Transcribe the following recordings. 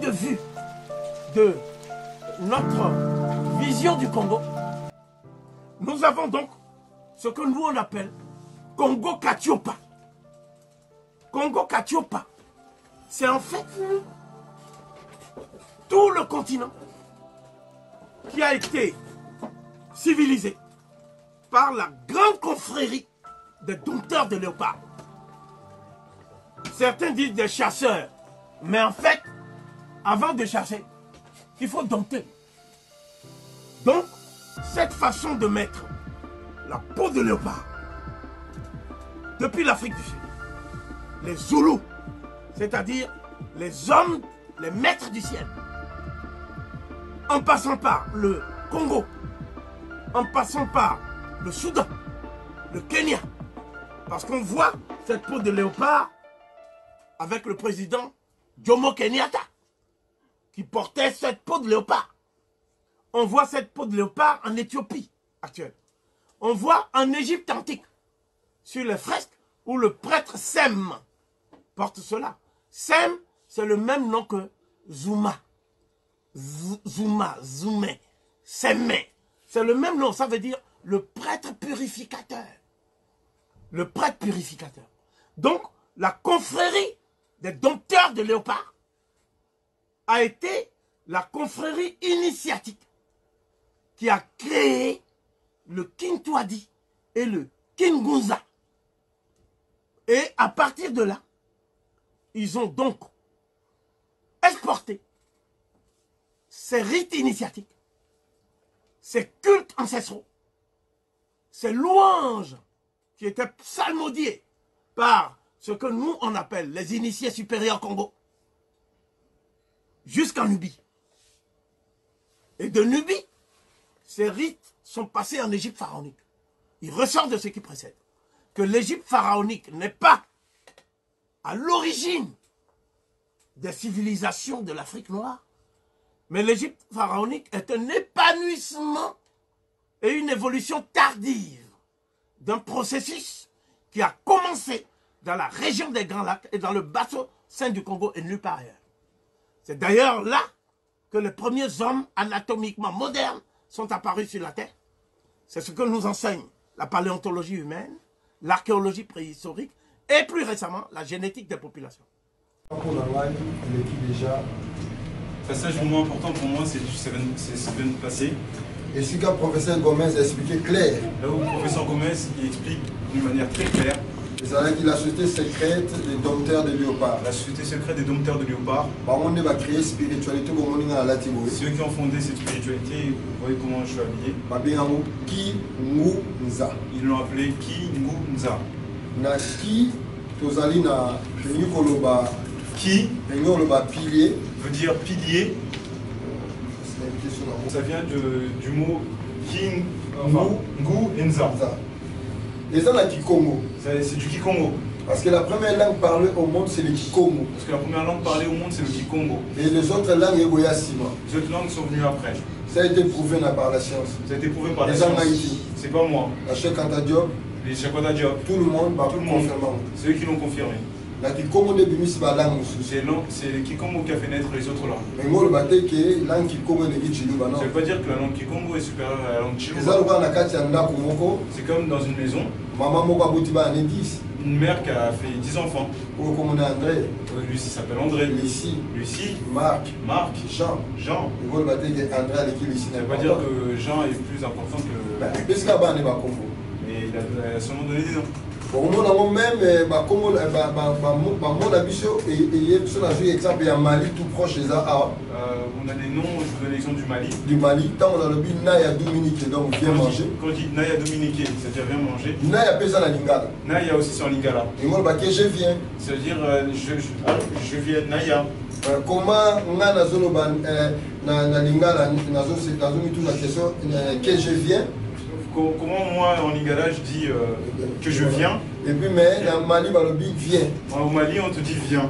de vue de notre vision du Congo, nous avons donc ce que nous on appelle Congo Katiopa. Congo Katiopa, c'est en fait tout le continent qui a été civilisé par la grande confrérie des dompteurs de léopards. Certains disent des chasseurs, mais en fait, avant de chasser, il faut dompter. Donc, cette façon de mettre la peau de léopard, depuis l'Afrique du Sud, les Zoulous, c'est-à-dire les hommes, les maîtres du ciel, en passant par le Congo, en passant par le Soudan, le Kenya, parce qu'on voit cette peau de léopard avec le président Jomo Kenyatta, qui portait cette peau de léopard. On voit cette peau de léopard en Éthiopie actuelle. On voit en Égypte antique, sur les fresques, où le prêtre Sem porte cela. Sem, c'est le même nom que Zuma. Zoumé, Semé. C'est le même nom, ça veut dire le prêtre purificateur. Le prêtre purificateur. Donc, la confrérie des dompteurs de léopards a été la confrérie initiatique qui a créé le Kintwadi et le Kingunza. Et à partir de là, ils ont donc exporté ces rites initiatiques, ces cultes ancestraux, ces louanges qui étaient psalmodiées par ce que nous on appelle les initiés supérieurs Congo, jusqu'en Nubie. Et de Nubie, ces rites sont passés en Égypte pharaonique. Il ressort de ce qui précède que l'Égypte pharaonique n'est pas à l'origine des civilisations de l'Afrique noire, mais l'Égypte pharaonique est un épanouissement et une évolution tardive d'un processus qui a commencé dans la région des Grands Lacs et dans le bassin du Congo et nulle part ailleurs. C'est d'ailleurs là que les premiers hommes anatomiquement modernes sont apparus sur la Terre. C'est ce que nous enseigne la paléontologie humaine, l'archéologie préhistorique et plus récemment la génétique des populations. Pour la loi, il est déjà. Le passage vraiment important pour moi, c'est ce qui vient de passer. Et ce que le professeur Gomez a expliqué clair. Là où le professeur Gomez il explique d'une manière très claire. C'est-à-dire qu'il a la société secrète des dompteurs de léopards. La société secrète des dompteurs de léopards. On va créer spiritualité comme on a à la Tiboé. Ceux qui ont fondé cette spiritualité, vous voyez comment je suis habillé. Ils l'ont appelé Kingunza. Na ki tozali na koloba. Qui pilier veut dire pilier. Ça vient du mot King, Ngu et Nza. Et ça, c'est du Kikongo. C'est du Kikongo. Parce que la première langue parlée au monde, c'est le Kikongo. Parce que la première langue parlée au monde, c'est le Kikongo. Et les autres langues, les autres langues sont venues après. Ça a été prouvé par la science. Ça a été prouvé par la science. C'est pas moi. La Cheikh Anta Diop. Les Cheikh Anta Diop. Tout le monde va confirmer. C'est eux qui l'ont confirmé. La Kikongo de Bimi, c'est la langue. C'est le Kikongo qui a fait naître les autres langues. Mais moi, le bâté que la langue Kikongo est Chiluba. Ça ne veut pas dire que la langue Kikongo est supérieure à la langue Chiluba. C'est comme dans une maison. Maman Moka Boutiba en est 10. Une mère qui a fait 10 enfants. Ou comme on est André. Lui, il s'appelle André. Lucie. Marc. Jean. Et moi, le bâté que André a l'équipe ici. Ça ne veut pas dire que Jean est plus important que. Qu'est-ce qu'il y a dans le Congo? Mais il a seulement donné des noms. Bon, on a même mon abisso et sur la joué exemple en Mali tout proche des Arabes. On a des noms, je vous donne l'exemple du Mali. Du Mali, tant on a le but Naya Dominique, donc viens manger. Quand on dit Naya Dominique, c'est-à-dire viens manger. Naya pèse la lingala. Naya aussi c'est en lingala. Et moi le je viens. C'est-à-dire je viens Naya. Comment on a na lingala dans une question que je viens. Comment moi en lingala je dis que je viens. Et puis mais dans Mali le but vient. Au Mali on te dit viens.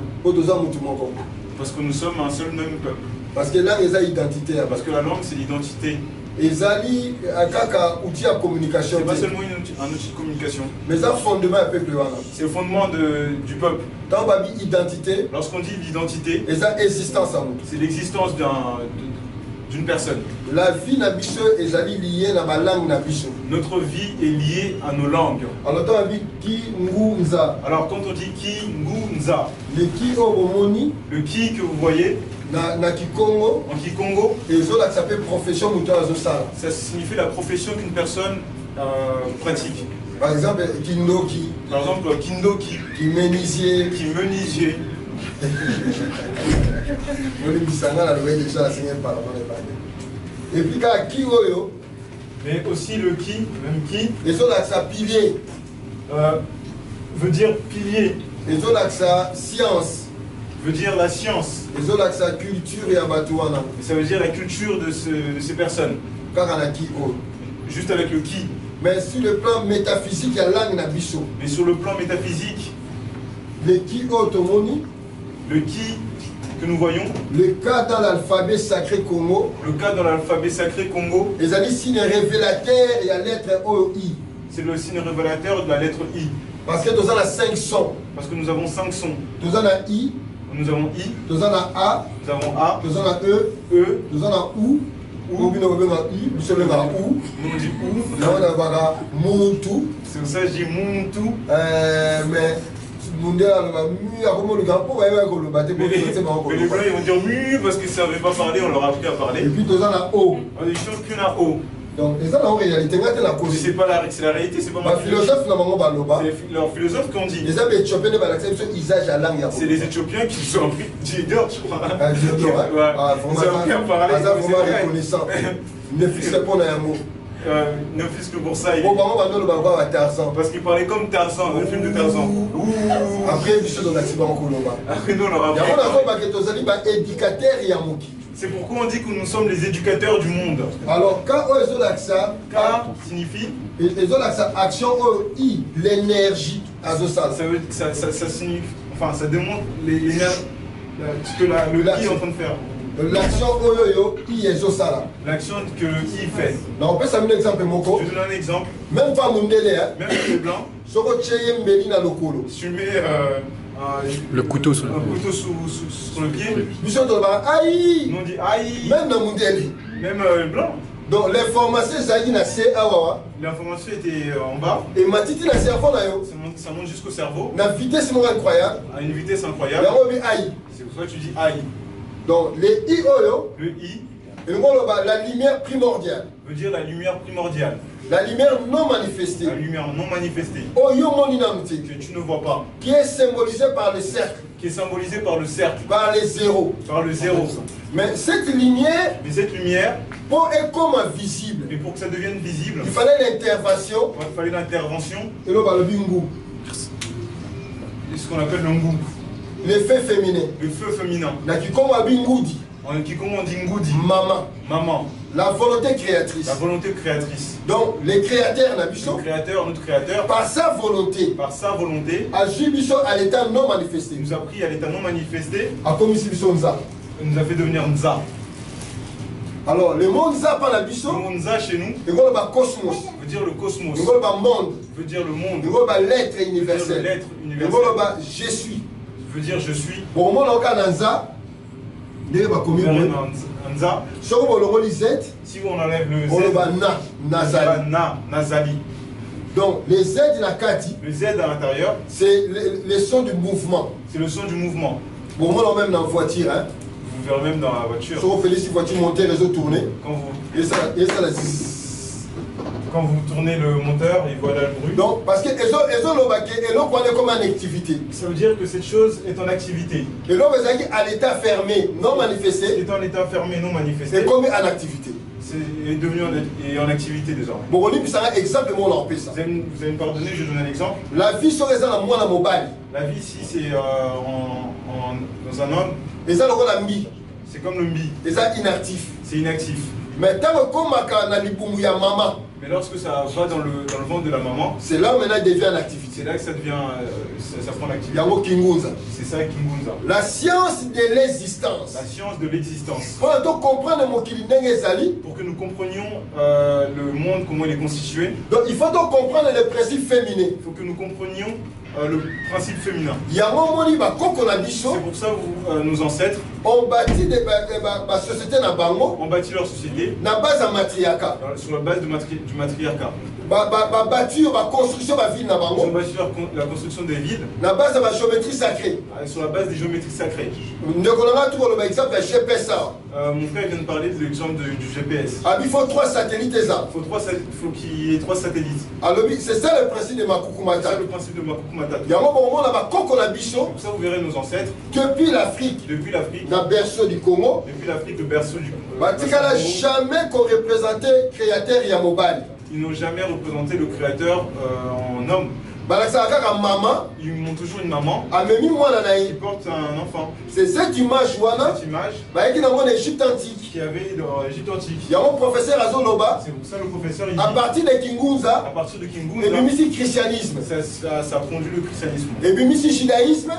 Parce que nous sommes un seul même peuple. Parce que là, il y a identité. Parce que la langue, c'est l'identité. ezali kaka outil à communication. C'est pas seulement un outil de communication. Mais ça fondement un peuple. C'est le fondement du peuple. Dans la identité. Lorsqu'on dit l'identité, c'est l'existence d'une personne. La vie nabiso ezali liée à la langue nabiso. Notre vie est liée à nos langues. Alors quand on dit ki ngu nza, le ki omoni, le ki que vous voyez na Kikongo, en Kikongo, ça s'appelle profession mutuelle. Ça signifie la profession qu'une personne pratique. Par exemple, kindoki. Par exemple, kindoki. Qui menuisier. Qui menuisier. Et puis quand qui oyo. Mais aussi le qui, même qui. Et ça pilier. Veut dire pilier. Et ça science. Veut dire la science. Et ça culture et abatouana. Et ça veut dire la culture de ces personnes. Juste avec le qui. Mais sur le plan métaphysique, il y a langue nabiso. Mais sur le plan métaphysique, le qui automoni, le qui que nous voyons, le cas dans l'alphabet sacré Congo, le cas dans l'alphabet sacré Congo, les alliés signes révélateurs et la lettre OI. C'est le signe révélateur de la lettre I. Parce que nous avons 5 sons. Parce que nous avons 5 sons. Nous avons I. Nous avons I. Nous avons A. Nous avons A. Nous avons E. E. Nous avons OU. Nous avons U. Nous avons OU. Nous on dit OU. Nous avons Moutou. C'est pour ça que je dis Moutou. Mais les Blancs ils vont dire mu parce qu'ils ne savaient pas parler, on leur a appris à parler. Et puis nous avons O. On est sûr qu'il y en a O. Donc, c'est la réalité. C'est pas c'est la réalité, c'est pas ma philosophe. C'est leur philosophe qu'on dit. C'est les Éthiopiens qui nous ont appris Djidor, je crois. Ils ont appris à parler. Reconnaissant. Ne fixe pas un mot. Ne fût-ce que pour ça. Parce qu'il parlait comme Tarzan, le film de Tarzan. Après, nous, on aura c'est pourquoi on dit que nous sommes les éducateurs du monde. Alors, quand Ka signifie action, l'énergie. Ça signifie, enfin, ça démontre ce que le qui est en train de faire. L'action l'action que le I fait. Donc, on peut s'amener un exemple. Je te donne un exemple. Même pas mon délai. Même les blancs. Si tu mets le couteau sur le pied. Nous on dit aïe. Même dans mon délai. Même blanc. Donc l'information l'information était en bas. Et matiti na cerveau na yo. Ça monte jusqu'au cerveau. Na vitesse incroyable. À une vitesse incroyable. C'est pour ça que tu dis aïe. Donc les I oyo. Le I. La lumière primordiale. Veut dire la lumière primordiale. La lumière non manifestée. La lumière non manifestée. Que tu ne vois pas. Qui est symbolisée par le cercle. Qui est symbolisée par le cercle. Par les zéros. Par le zéro. Mais cette lumière. Pour être comme visible. Et pour que ça devienne visible. Il fallait l'intervention. Il fallait l'intervention. Et là, le bingo. C'est ce qu'on appelle le ngou. L'effet féminin. Le feu féminin. La Kikongo a bingoudi. En Kikongo on dit ngoudi. Maman. Maman. La volonté créatrice. La volonté créatrice. Donc, les créateurs, notre créateur, par sa volonté, a Jubiso à l'état non manifesté. Nous a pris à l'état non manifesté. A commis Nza. Nous a fait devenir Nza. Alors, le monde Nza par la Biso. Le monde Nza chez nous. Le cosmos. Veut dire le cosmos. Le monde. Veut dire le monde. Le l'être universel. L'être universel. Le je suis. Veut dire je suis. Bon, au monde Nza. Nza. Si on enlève le Z, Nazali. Donc les Z nakati, le Z à l'intérieur, c'est le son du mouvement. C'est le son du mouvement. Bon, moi même dans la voiture, hein. Vous verrez même dans la voiture. Si vous faites la voiture monter, réseau tourner. Quand vous tournez le moteur, il voilà le bruit. Donc, parce que ils comme une activité. Ça veut dire que cette chose est en activité. Et là, vous avez à l'état fermé, non manifesté. C'est en état fermé, non manifesté. Et comme en activité. C'est devenu en activité désormais. Bon, on dit que ça a exemple, moi, on ça. Vous allez me pardonner, je vais donner un exemple. La vie sur les ans, moi, la mobile. La vie ici, c'est dans un homme. Et ça, le mbi. C'est comme le mbi. Et ça, inactif. C'est inactif. Mais tant que comme on a maman. Mais lorsque ça va dans le ventre de la maman, c'est là maintenant il devient l'activité. c'est là que ça devient, ça prend l'activité. Yango Kingunza. C'est ça Kingunza. La science de l'existence. La science de l'existence. Pour comprendre mon Ezali. Pour que nous comprenions le monde, comment il est constitué. Donc il faut donc comprendre les principes féminins. Il faut que nous comprenions le principe féminin. C'est pour ça que nos ancêtres ont bâti des sociétés na bango. Ont bâti leur société na base à matriarcat. Sur la base du matriarcat. Bâti la construction de la ville na bango. Ils ont bâti la construction des villes. Na base de la géométrie sacrée. Sur la base des géométries sacrées. Mon frère vient de parler de l'exemple du GPS. Il faut 3 satellites. Il faut qu'il y ait 3 satellites. C'est ça le principe de Makukumata. C'est ça le principe de Makukumata. Pour ça vous verrez nos ancêtres. Depuis l'Afrique. Dans le berceau du Congo. Depuis l'Afrique, le berceau du Congo. Il n'a jamais représenté le créateur Yamobali. Ils n'ont jamais représenté le créateur en homme. Ils montrent toujours une maman qui porte un enfant. C'est cette image qui dans l'Égypte antique. Qui avait dans l'Égypte antique. Il y a un professeur Azoloba. C'est pour ça le professeur il dit, à partir de Kingunza. Et puis le christianisme. Ça a produit le christianisme. Et puis le judaïsme.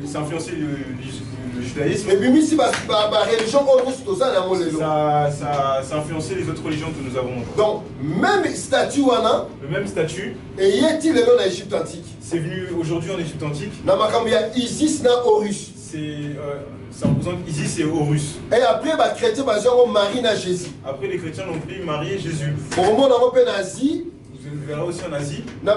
Ça a influencé le judaïsme. Et puis la religion ça a influencé les autres religions que nous avons. Donc même statut le même statut. Et y est-il le nom de l'Égypte antique? C'est venu aujourd'hui en Égypte antique. Isis na Horus. Ça représente Isis et Horus. Et après, les chrétiens ont Marie na Jésus. Après, les chrétiens ont pris Marie et Jésus. Au moment où on est en Asie, vous verrez aussi en Asie, dans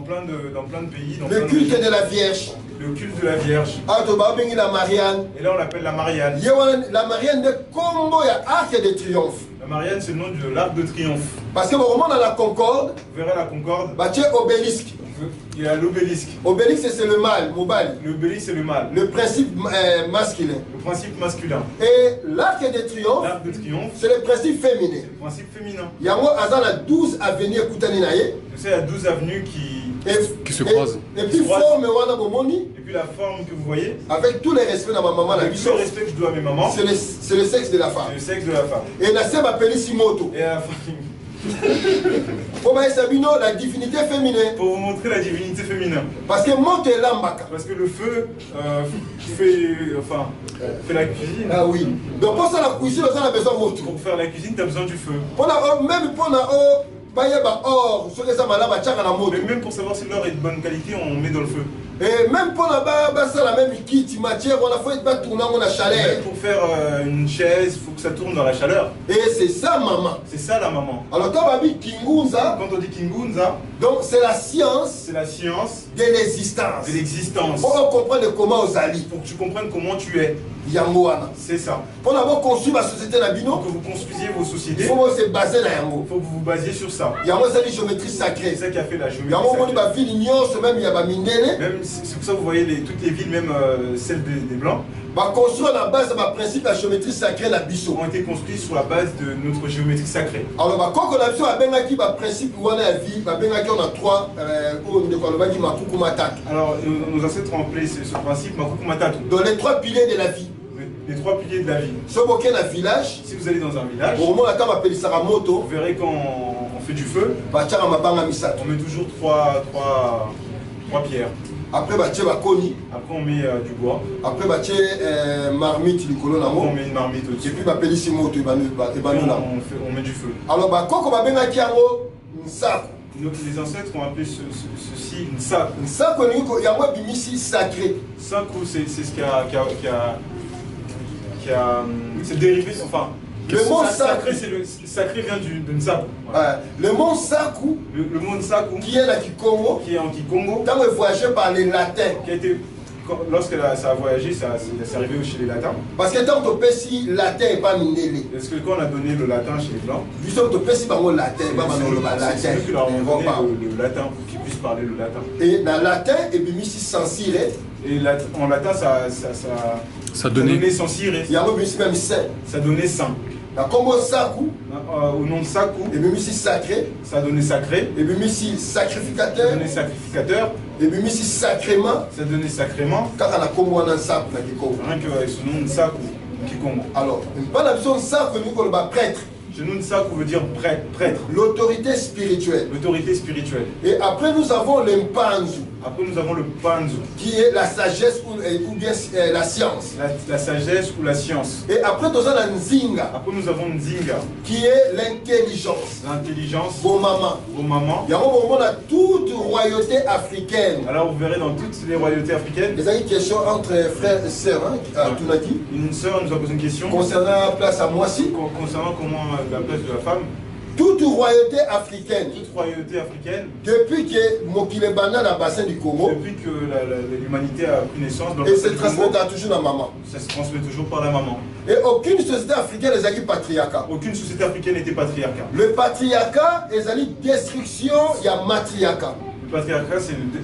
plein de pays, le culte de la Vierge. Le culte de la Vierge. La Marianne. Et là on l'appelle la Marianne. La Marianne de Congo, il y a Arc de Triomphe. La Marianne c'est le nom de l'Arc de Triomphe. Parce que au moment dans la Concorde, vous verrez la Concorde. Il y a obélisque. Il y a l'obélisque. Obélisque c'est le mâle, mobile. L'obélisque c'est le mâle. Le principe masculin. Le principe masculin. Et l'Arc de Triomphe. L'Arc de Triomphe. C'est le principe féminin. C'est le principe féminin. Il y a 12 avenues Kutaninaye. Vous savez, il y a 12 avenues qui se croisent. Et puis forme et puis la forme que vous voyez. Avec tous les respects de ma maman, avec tout le respect que je dois à mes mamans. C'est le sexe de la femme. C'est le sexe de la femme. Et la sœur m'appelle Simoto. Et la la divinité féminine. Pour vous montrer la divinité féminin. Parce que Moto est l'ambaka. Parce que le feu fait la cuisine. Ah oui. Donc pour ça la cuisine, on a besoin de Moto. Pour faire la cuisine, tu as besoin du feu. Même pour même pour savoir si l'or est de bonne qualité, on met dans le feu. Et même pour la même kit matière, on a fait tourner la chaleur. Même pour faire une chaise, il faut que ça tourne dans la chaleur. Et c'est ça maman. C'est ça la maman. Alors quand on dit Kingunza, donc c'est la science. C'est la science de l'existence. De l'existence. Pour comprendre comment on allie. Pour que tu comprennes comment tu es. C'est ça. Pour avoir construit la société Nabino, pour que vous construisiez vos sociétés, il faut se baser là. Il faut que vous vous basiez sur ça. Il y a une géométrie sacrée. C'est ça qui a fait la géométrie sacrée. C'est pour ça que vous voyez toutes les villes, même celles des Blancs, construire la base de ma principe la géométrie sacrée la biso. Ont été construits sur la base de notre géométrie sacrée. Alors quand on a vu un principe où on a vie, on a 3 alors nos ancêtres ont appelé ce principe Makukumatatu. Dans les 3 piliers de la vie. Les 3 piliers de la vie. Si vous allez dans un village, vous verrez quand on fait du feu, on met toujours 3 pierres. Après, on met du bois. Après, marmite, on met une marmite au-dessus. Et puis, on met du feu. Alors, les ancêtres ont appelé ceci une sac. Une sac, c'est sacré. Saku, c'est ce qui a c'est dérivé, enfin. Le mot sacré, sacré vient d'une sac. Le mot saku, le mot saku, qui est en Kikongo, quand il voyageait par les latins, lorsque ça a voyagé, c'est arrivé chez les latins. Parce que tant que si latin n'est pas minélé. Parce que quand on a donné le latin chez les blancs, du temps que si le latin, c'est eux qui leur ont donné le latin pour qu'ils puissent parler le latin. Et dans le latin, et puis si sans ciré. Et en latin, ça donnait sans ciré. Il y a même saint. Ça donnait saint. Comme Saku, au nom de Saku, et même si sacré, ça donnait sacré, et même si sacrificateur, ça donnait sacrificateur, et même si sacrément, ça donnait sacrément, car on a comme on a Saku, rien qu'avec ce nom de Saku, Kikongo. Alors, pas la besoin de Saku, nous qu'on va prêtre. Je Chez nous, Nsaku veut dire prêtre. L'autorité spirituelle. L'autorité spirituelle. Et après, nous avons l'Mpanzu. Après, nous avons le Panzu. Qui est la sagesse ou bien la science. La sagesse ou la science. Et après, nous avons Nzinga. Après, nous avons Nzinga. Qui est l'intelligence. L'intelligence. Vos mamans. Vos mamans. Il y a un moment dans toute royauté africaine. Alors, vous verrez dans toutes les royautés africaines. Il y a une question entre frères et sœurs. Hein, une sœur nous a posé une question. Concernant la place à Moissy. Concernant comment la place de la femme. Toute royauté africaine. Toute royauté africaine. Depuis que Mokilebana dans le bassin du Congo. Depuis que l'humanité a pris naissance dans le et bassin se du transmet Congo, toujours dans maman. Ça se transmet toujours par la maman. Et aucune société africaine n'est acquis patriarcat. Aucune société africaine n'était patriarcat. Le patriarcat est la destruction, il y a matriarcat. Le patriarcat,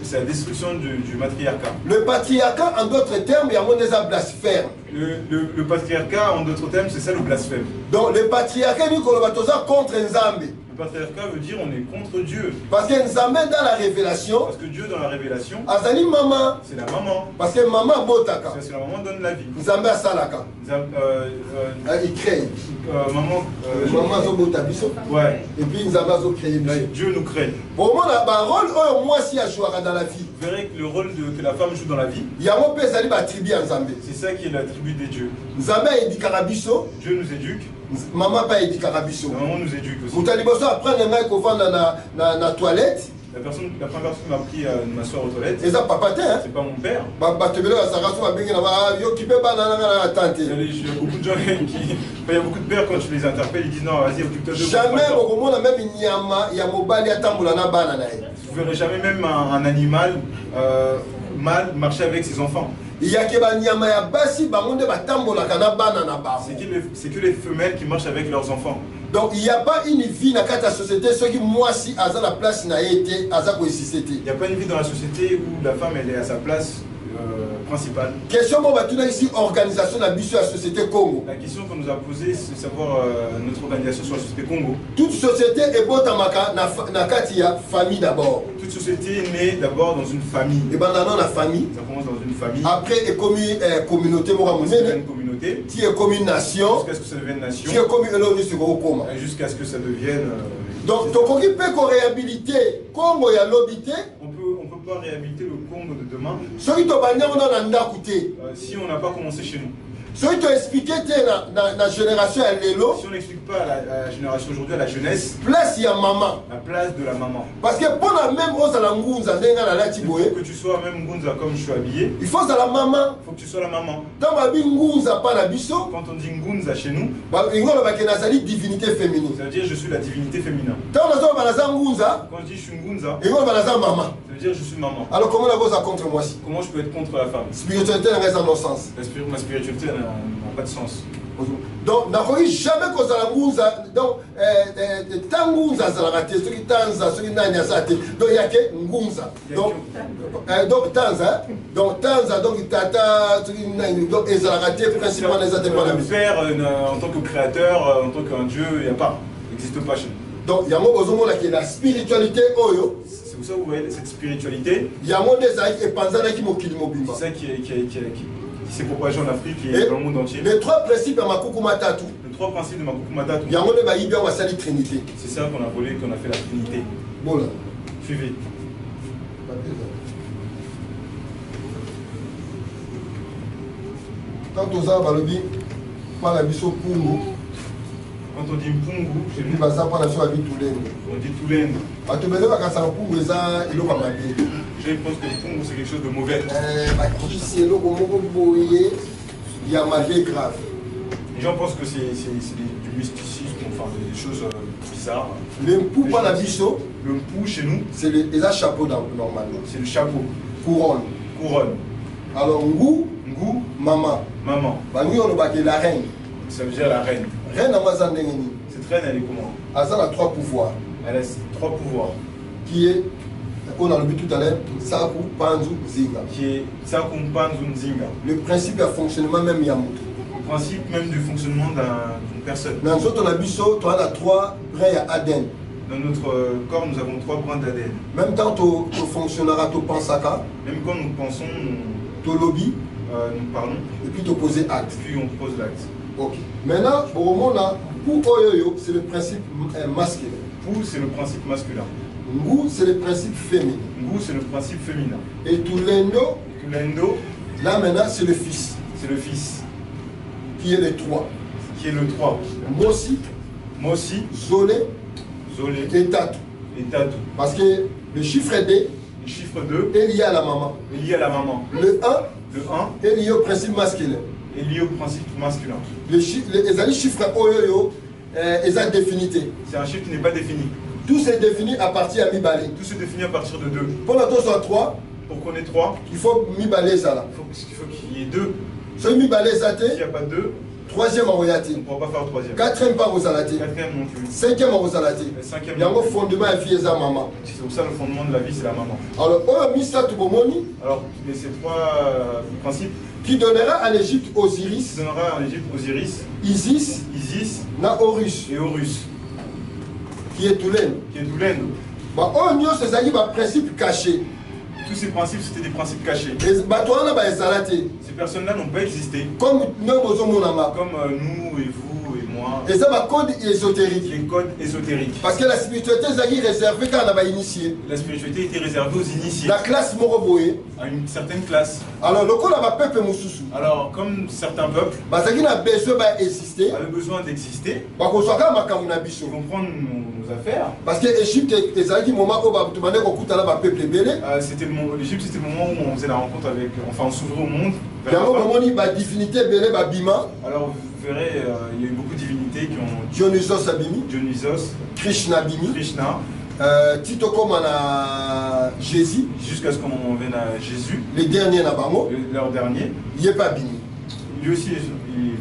c'est la destruction du matriarcat. Le patriarcat, en d'autres termes, il y a un blasphème. Le patriarcat, en d'autres termes, c'est ça le blasphème. Donc le patriarcat, nous sommes contre Nzambe. Le patriarcat veut dire on est contre Dieu. Parce que Nzambe dans la révélation. Parce que Dieu dans la révélation. Azali maman. C'est la maman. Parce que maman botaka. Parce que la maman donne la vie. Nzambe asalaka. Il crée. Maman. Maman zobota biso. Ouais. Et puis Nzambe azo créé biso. Dieu nous crée. Au moment là, bah rôle moi si a joué dans la vie. Vous verrez que le rôle que la femme joue dans la vie. Il y a mon père zali ba tribu Nzambe. C'est ça qui est la tribu des dieux. Nzambe édikaka biso. Dieu nous éduque. Maman pas édikaka biso. Maman nous éduque aussi. Mutaliboso apprendre un mec au fond na toilette. La première personne qui m'a pris à m'asseoir aux toilettes. Et ça papa c'est pas mon père. Il y a beaucoup de gens il y a beaucoup de pères quand tu les interpelles, ils disent non, vas-y, occupe-toi de jamais vous verrez jamais même un animal mâle marcher avec ses enfants. C'est que les femelles qui marchent avec leurs enfants. Donc il n'y a pas une vie dans la société, ceux qui moi si à la place n'a été à sa il n'y a pas une vie dans la société où la femme elle est à sa place principale. Question bon bah ici organisation de la société Congo. La question qu'on nous a posée c'est de savoir notre organisation sur la société Congo. Toute société est bonne na katia famille d'abord. Toute société est née d'abord dans une famille. Et ben dans la famille. Ça commence dans une famille. Après est comme communauté une communauté. Qui est comme une nation. Jusqu'à ce que ça devienne nation. Qui est comme une jusqu'à ce que ça devienne. Donc ton qui peut réhabiliter Congo ya l'obité. On peut pas réhabiliter le Congo de demain. Si on n'a pas commencé chez nous. Si on explique la génération à l'élo. Si on n'explique pas à la génération aujourd'hui, à la jeunesse. Place ya maman. La place de la maman. Parce que pour la même chose à la ngunza, que tu sois même ngunza comme je suis habillé. Il faut à la maman. Il faut que tu sois la maman. Quand on dit ngunza chez nous. Divinité féminine. Ça veut dire je suis la divinité féminin. Quand je dis je suis ngunza. Maman. Ça veut dire je suis maman. Alors comment la cause contre moi? Comment je peux être contre la femme? Spiritualité reste dans le sens. Ma spiritualité n'a pas de sens. Donc, n'a jamais cause à la ngunza. Donc, tangunza zalagate, ceux qui tanza, ceux qui n'ont pas. Donc, il y a que ngunza. Donc, tanza. Donc, tanza, donc, tata, ceux qui n'ont pas. Donc, ils zalagate, principalement les athées. Le père, en tant que créateur, en tant qu'un dieu, il n'y a pas. Il n'existe pas chez nous. Donc, il y a un besoin de la spiritualité. C'est pour ça que vous voyez cette spiritualité. Il y a un monde qui est panzana qui m'a c'est ça qui s'est propagé en Afrique et dans le monde entier. Les trois principes de Makuku Matatu. Les trois principes de Makuku Matatu. Il y a un monde qui a Trinité. C'est ça qu'on a volé, qu'on a fait la Trinité. Bon là. Suivez. Quand on a balobi, pas la biso pungu. Quand on dit Mpungu, c'est lui qui ça pas la chose on dit Toulen. Je pense que Mpungu c'est quelque chose de mauvais. Il y a malgré grave. Les gens pensent que c'est du mysticisme, enfin des choses bizarres. Le mpou pas la biso. Le mpou chez nous, c'est les chapeaux normalement. C'est le chapeau. Couronne. Alors ngou, maman. Bangi on va la reine. Ça veut dire la reine. Reine à Mazandengeni. Cette reine elle est comment? Elle a 3 pouvoirs. Elle a 3 pouvoirs. Qui est, on a le vu tout à l'heure, Saku, Panzu, Zinga. Qui est Saku, Panzu, Zinga. Le principe de fonctionnement même Yamout. Le principe même du fonctionnement d'une personne. Dans notre abisso, tu as 3 brins à Aden. Dans notre corps, nous avons 3 brins d'Aden. Même quand tu fonctionneras, tu penses à ça. Même quand nous pensons, tu lobby. Nous parlons. Et puis tu poses acte. Puis on pose l'acte. Ok. Maintenant, pour Oyoyo, c'est le principe masculin. Pou, c'est le principe masculin. Ngu, c'est le principe féminin. Ngu, c'est le principe féminin. Et Tulendo, Tulendo, là maintenant, c'est le fils. c'est le fils. Qui est le 3. Qui est le 3. Mosi, Mosi, Zolé Zolé et Tatou. et Tatou. Parce que le chiffre 2 Le chiffre 2 est lié à la maman. est lié à la maman. Le 1 Le 1 est lié au principe masculin. est lié au principe masculin. Les chiffres Oyoyo, ils ont définité. C'est un chiffre qui n'est pas défini. Tout s'est défini à partir de Mibale. Tout se définit à partir de 2. Pour notre soit 3, Pour qu'on ait 3, il faut Mibale ça là. il faut qu'il y ait 2. Si Mibale ça S'il n'y a pas 2, troisième en on royauté. ne pourra pas faire le 3e. Quatrième par Rosalate. 4e non plus. Cinquième en Rosalate. Le 5e Il y a non un plus. fondement à fille et maman. C'est pour ça le fondement de la vie, c'est la maman. Alors, on a mis ça tout le monde Alors, ces 3 principes qui donnera en Égypte Osiris, qui donnera en Égypte Osiris, Isis, Isis na Horus, et Horus, qui est Toulen. qui est Doulen. Bah, on y a ces principes cachés. Tous ces principes, c'était des principes cachés. Et bah, toi, on a Ces personnes-là n'ont pas existé, comme nous, nous, comme nous et vous et moi, et ça va code qui ésotérique. est code ésotérique. Parce que la spiritualité est réservée quand on a initié. La spiritualité était réservée aux initiés, La classe Moroboé. à une certaine classe. Alors, le coup, là, peuple Moussoussou. Alors, comme certains peuples Bah, ça qui a besoin d'exister. avaient besoin d'exister, Bah, qu'on soit quand on a ils vont prendre nos affaires. parce que l'Égypte est un moment où on va le peuple belé. L'Égypte, c'était le moment où on faisait la rencontre avec, enfin, on s'ouvrait au monde. Il y a un moment où la divinité belé, Bima, Alors, vous verrez, il y a eu beaucoup de divinités qui ont Dionysos Abimi, Dionysos, Krishna Abimi, Krishna, Tito comme on a Jésus, jusqu'à ce qu'on en vienne à Jésus, les derniers Nabango, leur dernier. il n'y a pas Abimi. Lui aussi, il est venu.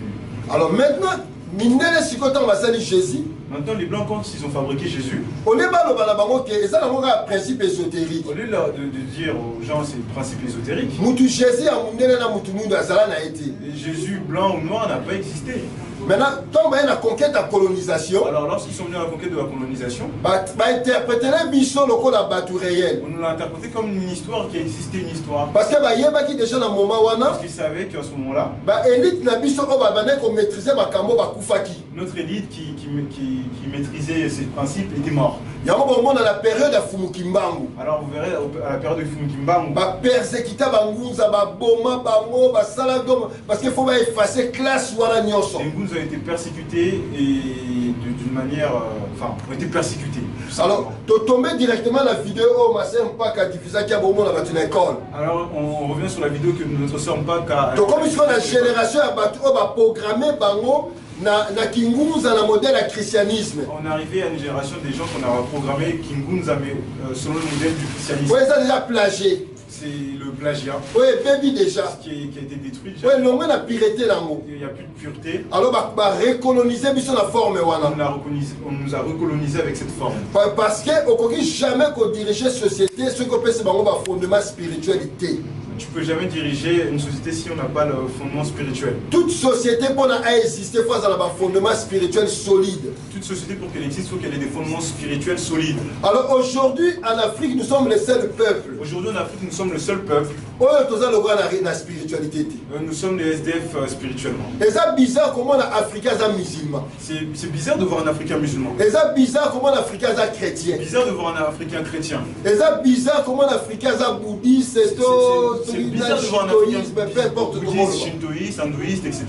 Alors maintenant, Minele Sikotan va salir Jésus. Maintenant, les Blancs, quand ils ont fabriqué Jésus, Au lieu de ça, un principe ésotérique. au lieu de dire aux gens c'est le principe ésotérique, Moutou Jésus a Moundele na Moutou Moundou Azala n'a été. et Jésus blanc ou noir n'a pas existé. Maintenant, tant que la conquête de la colonisation, Alors, lorsqu'ils sont venus à la conquête de la colonisation, va interpréter les missions locaux la bateau réel. on nous l'a interprété comme une histoire qui a existé, une histoire. Parce que bah yeba qui déjà dans le moment Parce wana, qu'ils savaient qu'à ce moment-là, bah élite na biso ko ba bané ko maîtriser ba kambo ba kufaki. notre élite qui maîtrisait ces principes était mort. Il y a un moment dans la période de Fumukimbangu. Alors, vous verrez, à la période de Fumukimbangu, Ba persécuta bangunza ba boma bango ba saladom parce qu'il faut ba effacer classe wana nyonso. les Ngunz ont été persécutés et d'une manière, ont été persécutés. Alors, tu tombé directement la vidéo au Massem Mpaka diffusé qui a bon monde dans une école. Alors, on revient sur la vidéo que notre soeur Mpaka. Donc comme il faut la génération à battu on va programmer bango na kingunza na modèle à christianisme. On est arrivé à une génération des gens qu'on a programmé Kingunza, mais selon le modèle du christianisme. Oui, ça déjà plagié. C'est le plagiat. Oui, baby déjà. Qui a été détruit. Oui, l'homme a pireté là. Il n'y a plus de pureté. Alors, bah recoloniser biso la forme wana. On nous a recolonisé avec cette forme. Parce que au coquille jamais qu'on diriger société, ce qu'on peut c'est bango ba fondement spiritualité. Tu peux jamais diriger une société si on n'a pas le fondement spirituel. Toute société pour exister face à un fondement spirituel solide. Toute société pour qu'elle existe, il faut qu'elle ait des fondements spirituels solides. Alors aujourd'hui en Afrique nous sommes le seul peuple. Aujourd'hui en Afrique nous sommes le seul peuple. La spiritualité. Nous sommes des SDF spirituellement. Et ça bizarre comment l'Africain est musulman. C'est bizarre de voir un Africain musulman. Et ça bizarre comment l'Africain est chrétien. C'est bizarre de voir un Africain chrétien. Et ça bizarre comment l'Africain est bouddhiste, c'est bizarre de voir un Africain peu importe comment. bouddhiste, shintoïste, hindouiste, etc.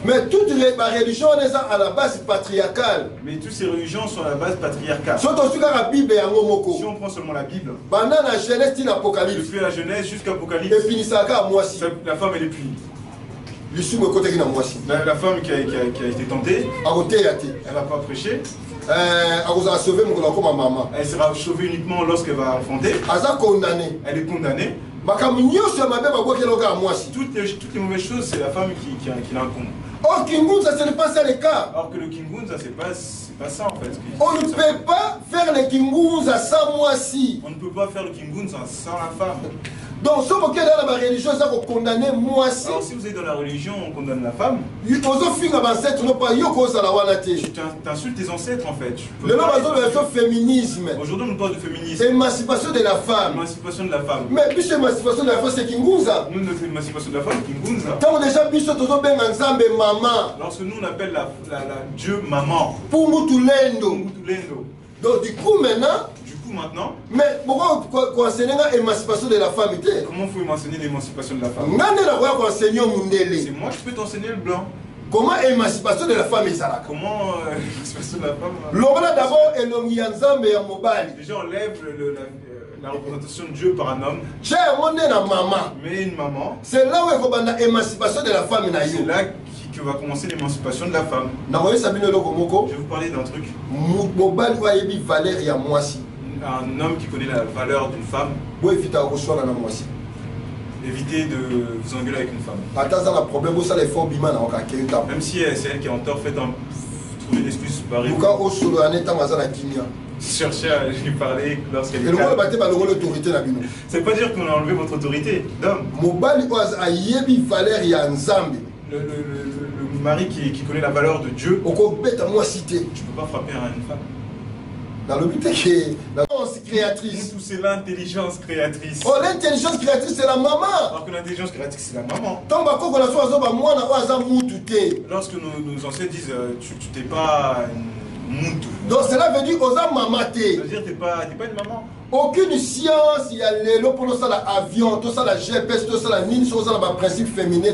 Mais toute religion est à la base patriarcale. Mais toutes ces religions sont à la base patriarcale. Si Si on prend seulement la Bible, pendant la Genèse, il l'Apocalypse. depuis la Genèse jusqu'à l'Apocalypse, Et finit ça à moi aussi. la femme elle est punie. La femme qui a été tentée, elle va pas prêcher. Elle sera sauvée uniquement lorsqu'elle va enfanter. Elle est condamnée. Toutes les mauvaises choses, c'est la femme qui l'incombe. Or, Kingunza, ce n'est pas ça le cas. Alors que le Kingunza, c'est pas ça en fait. On ne peut pas faire le Kingunza sans moi-ci. On ne peut pas faire le Kingunza sans la femme. Donc, ce qui est dans la religion, ça va condamner moi aussi. Alors si vous êtes dans la religion, on condamne la femme. Tu insultes tes ancêtres en fait. Féminisme. Aujourd'hui on parle de féminisme. Émancipation de la femme. Émancipation de la femme. Mais puis émancipation de la femme, c'est Kingunza. Nous, notre émancipation de la femme, c'est Kingunza. Tant déjà biso tozo benga nzambe maman. Lorsque nous on appelle la Dieu maman. Pour Mutulendo. Donc du coup maintenant. Mais pourquoi enseigner l'émancipation de la femme? Comment faut mentionner l'émancipation de la femme? C'est moi qui peux t'enseigner le blanc. Comment l'émancipation de la femme est ça? Comment l'émancipation de la femme? L'homme d'abord est l'homme Yanzambe et Mobali. Déjà on lève la représentation de Dieu par un homme. Mais une maman. C'est là où est l'émancipation de la femme. C'est là que va commencer l'émancipation de la femme. Je vais vous parler d'un truc. Un homme qui connaît la valeur d'une femme. Évitez de vous engueuler avec une femme. Même si c'est elle qui est en tort, faites trouver une excuse. Cherchez à lui parler lorsqu'elle est calme. C'est pas dire qu'on a enlevé votre autorité d'homme. Le mari qui connaît la valeur de Dieu, tu ne peux pas frapper à une femme. Dans le but que l'intelligence créatrice. C'est l'intelligence créatrice. Oh, l'intelligence créatrice, c'est la maman. Alors que l'intelligence créatrice, c'est la maman. Lorsque nos ancêtres disent tu t'es pas Muntu. Donc cela veut dire aux maman. Ça veut dire t'es pas une maman. Aucune science, il y a les lots pour ça l'avion, tout ça la GPS, tout ça la mine, tout ça la principe féminin,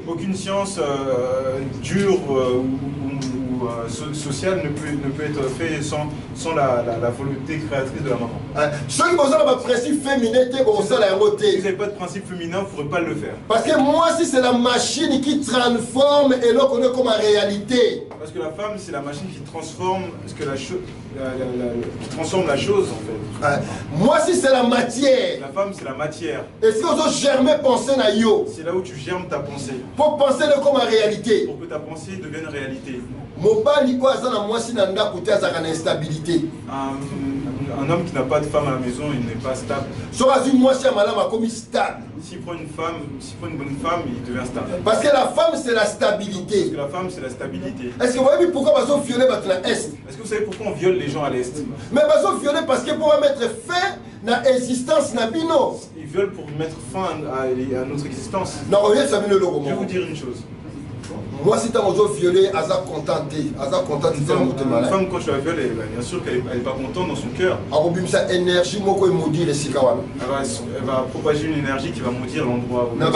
aucune science dure sociale ne peut être faite sans la volonté créatrice de la maman. Ceux qui ont un principe féminin, si vous n'avez pas de principe féminin, vous ne pourrez pas le faire. Parce que moi, si c'est la machine qui transforme et l'on connaît comme en réalité. Parce que la femme, c'est la machine qui transforme transforme la chose en fait. Moi, si c'est la matière. La femme, c'est la matière. Est-ce que vous germez penser na yo? C'est là où tu germes ta pensée. Pour penser le comme en réalité. Pour que ta pensée devienne réalité. Un homme qui n'a pas de femme à la maison, il n'est pas stable. S'il prend une bonne femme, il devient stable. Parce que la femme, c'est la stabilité. Parce que la femme, c'est la stabilité. Est-ce que vous voyez pourquoi ils ont violé l'Est? Est-ce que vous savez pourquoi on viole les gens à l'Est? Mais ils ont violé parce que pour mettre fin à l'existence de Bino. Ils violent pour mettre fin à notre existence. Non, je vais vous dire une chose. Moi, si tu as violé, elle est contente. Une femme, quand tu la violes, bien sûr qu'elle n'est pas contente dans son cœur. Elle va propager une énergie qui va maudire l'endroit où dans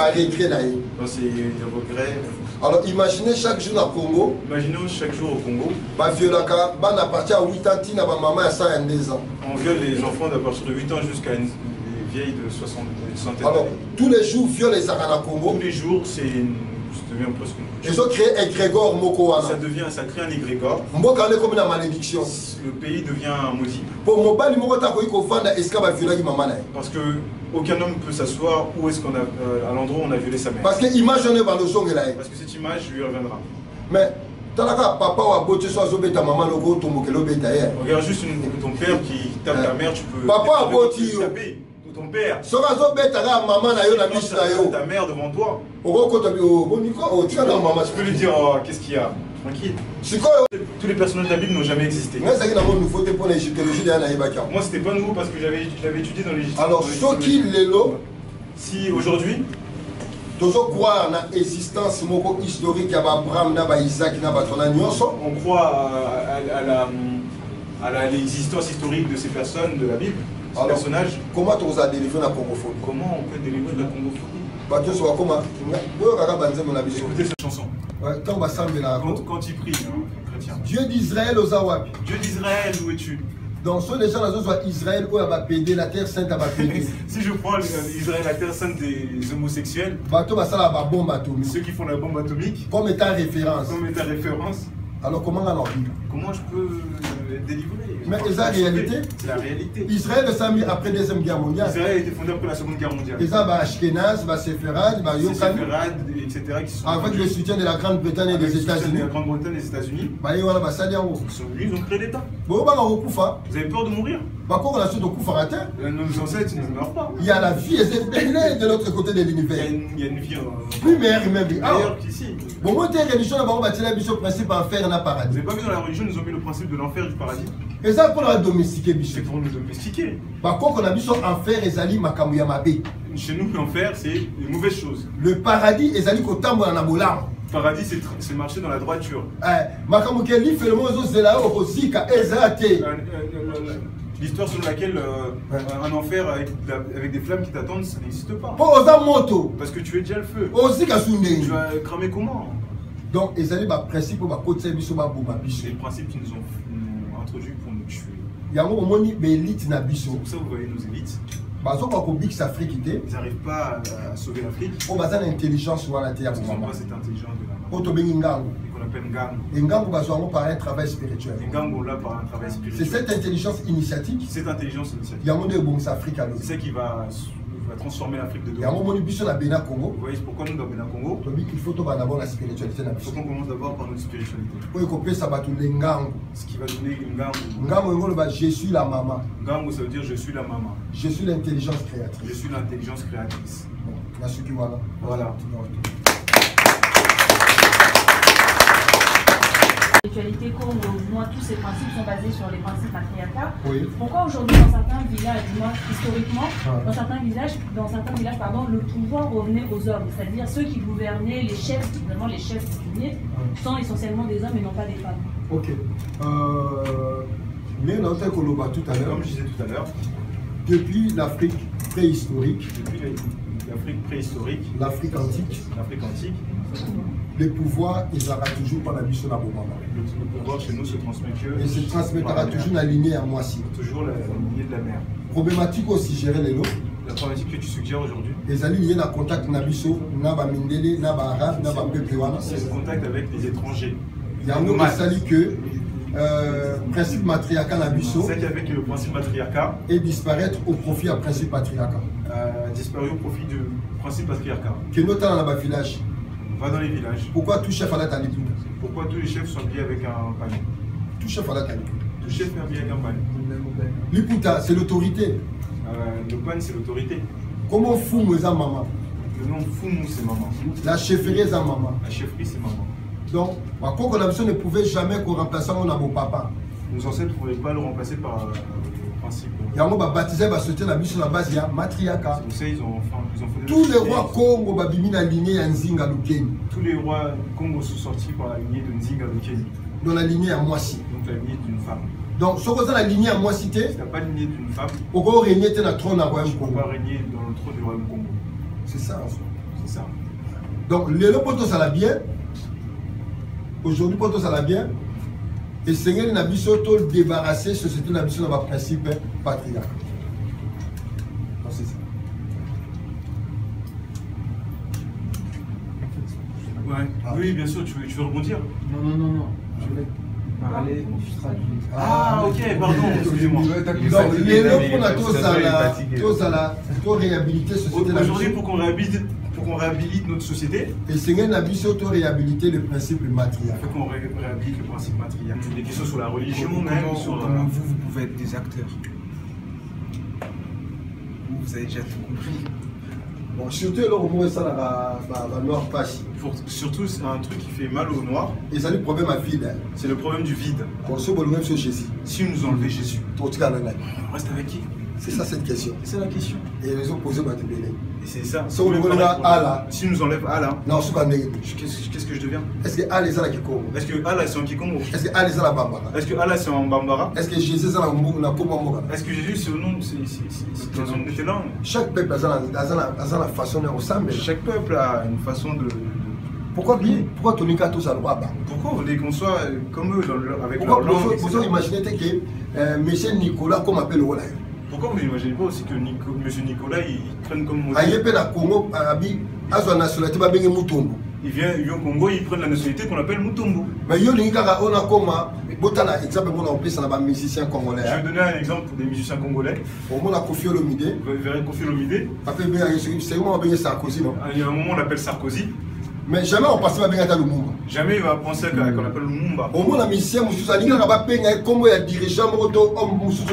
ses regrets. Alors imaginez chaque jour au Congo. Imaginons chaque jour au Congo. On viole les enfants d'à partir de 8 ans jusqu'à une vieille de 60 ans. Alors tous les jours, viole les Arana Congo. Tous les jours, ça devient presque une... Ils ont créé un égrégore Mokoana. Ça crée un égrégore. Comme une malédiction. Le pays devient maudit. Parce que aucun homme ne peut s'asseoir où est-ce qu'on a à l'endroit où on a violé sa mère. Parce que l'image on est dans le Parce que cette image lui reviendra. Mais papa regarde juste ton père qui tape ta mère, tu peux papa taper. Ton père. Ta mère devant toi. Tu peux lui dire oh, qu'est-ce qu'il y a? Tranquille. Tous les personnages de la Bible n'ont jamais existé. Moi, c'était pas nouveau parce que j'avais étudié dans l'Égypte. Alors, si aujourd'hui, on croit à l'existence historique de ces personnes de la Bible, ces personnages. Comment on a délivré la congophonie? Comment on peut délivrer de la congophonie? Écoutez cette chanson. Quand il prie, chrétien. Dieu d'Israël aux Awapi. Dieu d'Israël, où es-tu? Donc, ceux des gens là, soit Israël, où elle va péder, la terre sainte, elle va péder. Si je prends Israël, la terre sainte des homosexuels, ceux qui font la bombe atomique, comme étant référence. Alors comment on a envie? Comment je peux être délivré? Mais c'est la réalité. C'est la réalité. Israël s'est mis après la Deuxième Guerre mondiale. Israël a été fondé après la Seconde Guerre mondiale. Et ça, Ashkenaz, Sefarad, Yokan, etc. qui sont avec le soutien de la Grande-Bretagne et des États-Unis. La Grande-Bretagne et des États-unis. Ils sont venus, ils ont créé l'État. Vous avez peur de mourir? Nos ancêtres, ils ne meurent pas. Il y a la vie, et c'est belle de l'autre côté de l'univers. Il y a une vie plus meilleure même. Meilleure qu'ici. Bon, moi, t'es religion, on va tirer le principe enfer et paradis. Vous n'avez pas vu dans la religion, ils ont mis le principe de l'enfer et du paradis. Et ça, pour la domestiquer, c'est pour nous domestiquer. Par contre, on a vu son enfer et Zali Makamuyamabe. Chez nous, l'enfer, c'est une mauvaise chose. Le paradis et Zali Kotambo dans la Molam. Le paradis, c'est marcher dans la droiture. Makamukeli fait le mot Zela Orosika Ezate. L'histoire selon laquelle un enfer avec des flammes qui t'attendent, ça n'existe pas. Parce que tu es déjà le feu. Tu vas cramer comment? Donc, ils allaient le principe pour c'est le principe qu'ils nous ont introduit pour nous tuer. Il y a un moment où l'élite n'a pas. C'est pour ça que vous voyez nos élites. Ils n'arrivent pas à sauver l'Afrique. Ils n'ont pas cette intelligence de la main. Qu'on appelle Ngango. Et Ngango par un travail spirituel. C'est cette intelligence initiatique. C'est ça qui va transformer l'Afrique de demain. Vous voyez pourquoi nous dans Bénin Congo? Il faut d'abord la spiritualité. Il faut qu'on commence d'abord par notre spiritualité. Ce qui va donner Ngango, je suis la maman. Ngango, ça veut dire je suis la maman. Je suis l'intelligence créatrice. Je suis l'intelligence créatrice. Voilà. Spiritualité, comme moi, tous ces principes sont basés sur les principes patriarcats. Oui. Pourquoi aujourd'hui, dans certains villages, dis-moi historiquement, dans certains villages, le pouvoir revenait aux hommes, c'est-à-dire ceux qui gouvernaient, les chefs, vraiment les chefs coutumiers, sont essentiellement des hommes et non pas des femmes. Ok. Mais dans tel qu'on l'a tout à l'heure, comme je disais tout à l'heure, depuis l'Afrique préhistorique, l'Afrique antique, le pouvoir, il sera toujours pas la mission à Bobama. Le pouvoir chez nous se transmet que. Et se transmettra toujours la lignée à Moissy. Toujours la lignée de la mer. Problématique aussi gérer les lots. La problématique que tu suggères aujourd'hui. Les alliés liés dans contact Nabiso, Naba Mindele, Naba Arabe, Naba Peplewana. C'est le contact avec les étrangers. Il y a un mot qui s'allie que principe matriarcat Nabiso. C'est qu'avec le principe matriarcat. Et disparaître au profit du principe patriarcat. Disparu au profit du principe patriarcat. Que notamment dans le village. Va dans les villages. Pourquoi tout chef a la talipoune? Pourquoi tous les chefs sont habillés avec un panier? Tout chef a la talipoune. Tout chef est habillé avec un panier. Liputa, c'est l'autorité. Le pan, c'est l'autorité. Comment Foumou est maman? Le nom Foumou, c'est maman. La chefferie est maman. La chefferie, c'est maman. Donc, quoi ne pouvait jamais remplacer mon papa. Nos ancêtres ne pouvaient pas le remplacer par le principe. Il y a un baptisé, va sauter la mission sur la base, il y a matriarcat. Ils ont fait tous les rois Congo, Babimi, la lignée à Nzinga Lukeni. Tous les rois Congo sont sortis par la lignée de Nzinga Lukeni. Dans la lignée à Moissy. Donc la lignée d'une femme. Donc, ce que la lignée à Moissy, si tu n'as pas de lignée d'une femme, on peut régner dans le trône à Royaume Congo. On peut pas régner dans le trône du Royaume Congo. C'est ça. C'est ça. Donc, le poteau, ça l'a bien. Aujourd'hui, poteau, ça l'a bien. Et Seigneur n'a pas tout débarrassé, société n'a pas dans le principe patriarcal. C'est ça. Ouais. Oui, bien sûr, tu veux rebondir? Non. Je vais parler, je traduis. Ok, pardon, excusez-moi. Donc, les locaux, on a tous à la réhabiliter société. Aujourd'hui, pour qu'on réhabilite notre société, et Seigneur n'a pas réhabiliter le principe matriarcal. Il faut qu'on réhabilite le principe matriarcal. Des questions sur la religion, même sur. Comment vous pouvez être des acteurs? Vous avez déjà tout compris. Bon, surtout là, au moins, ça va noir passe. Surtout, c'est un truc qui fait mal au noir. Et ça, le problème à vide. C'est le problème du vide. Quand on même sur Jésus. Si nous enlevons Jésus, on reste avec qui? C'est ça cette question. C'est la question. Et les ont posé ma télé. Et c'est ça. Si on enlève Allah. Si nous enlève Allah. Non, c'est pas négatif. Qu'est-ce que je deviens? Est-ce que Allah est un Kikongo? Est-ce que Allah c'est un Kikongo? Est-ce que Allah est un Bambara? Est-ce que Allah c'est un Bambara? Est-ce que Jésus est un Komamora? Est-ce que Jésus c'est au nom de ses langues? Chaque peuple a la façon de ressembler. Chaque peuple a une façon de. Pourquoi Tonika tous à droit? Pourquoi vous voulez qu'on soit comme eux avec leur langue? Pourquoi vous imaginez que M. Nicolas, comme appelle le Pourquoi vous n'imaginez pas aussi que M. Nicolas, il prenne comme modèle? Aïe, la Congo, Abi, a son nationalité, Mutombo. Ils viennent au Congo, ils prennent la nationalité qu'on appelle Mutombo. Mais on a comme exemple pour musiciens congolais. Je vais donner un exemple des musiciens congolais. On a Kofi Olomide. Vous verrez Kofi Olomide. C'est comment on appelle Sarkozy, non? Il y a un moment on l'appelle Sarkozy. Mais jamais on passe à Lumumba. Jamais il va penser qu'on appelle Lumumba. Au moins la musicien, comment il y a dirigeant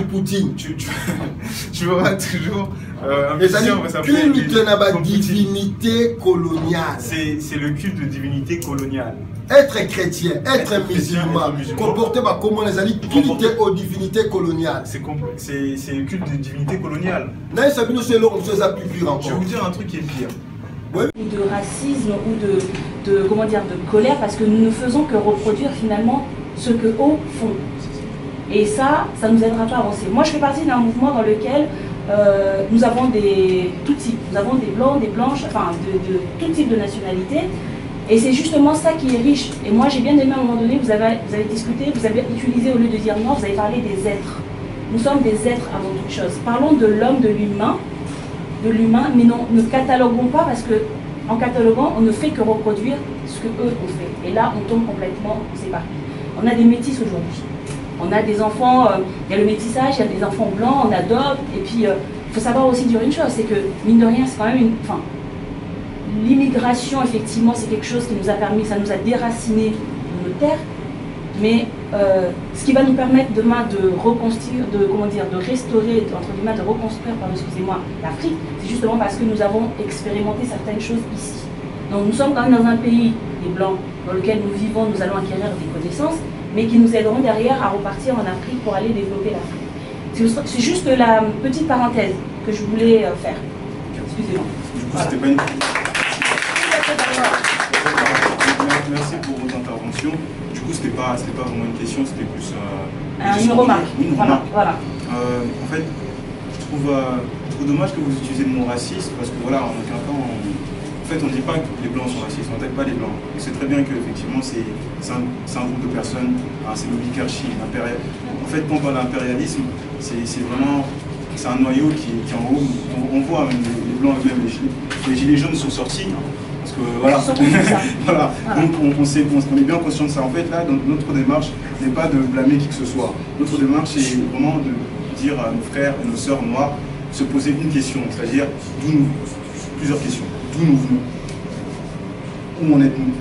Poutine. Tu verras toujours un musicien va s'appeler divinité coloniale. C'est le culte de divinité coloniale. Être chrétien, être musulman, comporter comment les alliés culter aux divinités coloniales. C'est le culte de divinité coloniale. Je vais vous dire un truc qui est pire. Ouais. Ou de racisme ou de comment dire, de colère, parce que nous ne faisons que reproduire finalement ce que eux font. Et ça ne nous aidera pas à avancer. Moi, je fais partie d'un mouvement dans lequel nous avons tout type. Nous avons des blancs, des blanches, enfin de tout type de nationalité. Et c'est justement ça qui est riche. Et moi, j'ai bien aimé à un moment donné, vous avez discuté, vous avez utilisé, au lieu de dire non, vous avez parlé des êtres. Nous sommes des êtres avant toute chose. Parlons de l'homme, de l'humain, mais non, ne cataloguons pas, parce que en cataloguant, on ne fait que reproduire ce que eux ont fait. Et là, on tombe complètement séparés. On a des métis aujourd'hui. On a des enfants, il y a le métissage, il y a des enfants blancs, on adopte. Et puis, il faut savoir aussi dire une chose, c'est que, mine de rien, c'est quand même l'immigration, effectivement, c'est quelque chose qui nous a permis, ça nous a déraciné de nos terres. Mais ce qui va nous permettre demain de reconstruire, de restaurer, entre guillemets, de reconstruire, excusez-moi, l'Afrique, c'est justement parce que nous avons expérimenté certaines choses ici. Donc nous sommes quand même dans un pays, les Blancs, dans lequel nous vivons, nous allons acquérir des connaissances, mais qui nous aideront derrière à repartir en Afrique pour aller développer l'Afrique. C'est juste la petite parenthèse que je voulais faire. Excusez-moi. Du coup, c'était pas une... Merci pour vos interventions. Du coup, c'était pas vraiment une question, c'était plus une remarque. Une remarque. Voilà. En fait, je trouve dommage que vous utilisez le mot raciste, parce que voilà, en aucun cas, en fait, on ne dit pas que les blancs sont racistes, on n'attaque pas les blancs. Et c'est très bien qu'effectivement, c'est un groupe de personnes, c'est l'oligarchie impériale. En fait, quand on parle d'impérialisme, c'est vraiment... C'est un noyau qui est en haut. On voit même les blancs eux-mêmes, les gilets jaunes sont sortis. Parce que voilà, voilà. Donc on est bien conscient de ça. En fait, là, notre démarche n'est pas de blâmer qui que ce soit. Notre démarche est vraiment de dire à nos frères et nos sœurs noires, se poser une question, c'est-à-dire d'où nous venons. Plusieurs questions. D'où nous venons? Où en êtes-nous?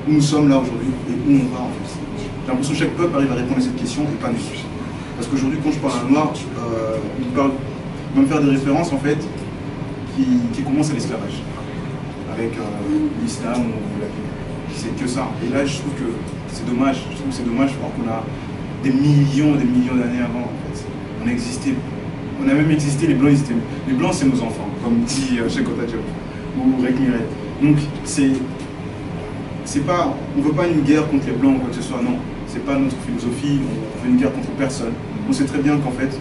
Où nous sommes là aujourd'hui et où on va en fait. J'ai l'impression que chaque peuple arrive à répondre à cette question et pas nous. Parce qu'aujourd'hui, quand je parle à un noir, il va me faire des références en fait qui commencent à l'esclavage. Avec l'islam, c'est que ça. Et là, je trouve que c'est dommage. Je trouve que c'est dommage alors qu'on a des millions d'années avant. En fait. On a existé. On a même existé, les blancs existaient. Les blancs, c'est nos enfants, comme dit Cheikh Anta Diop ou Riek Miret. Donc, c'est pas, on ne veut pas une guerre contre les blancs ou quoi que ce soit, non. C'est pas notre philosophie, on veut une guerre contre personne. On sait très bien qu'en fait,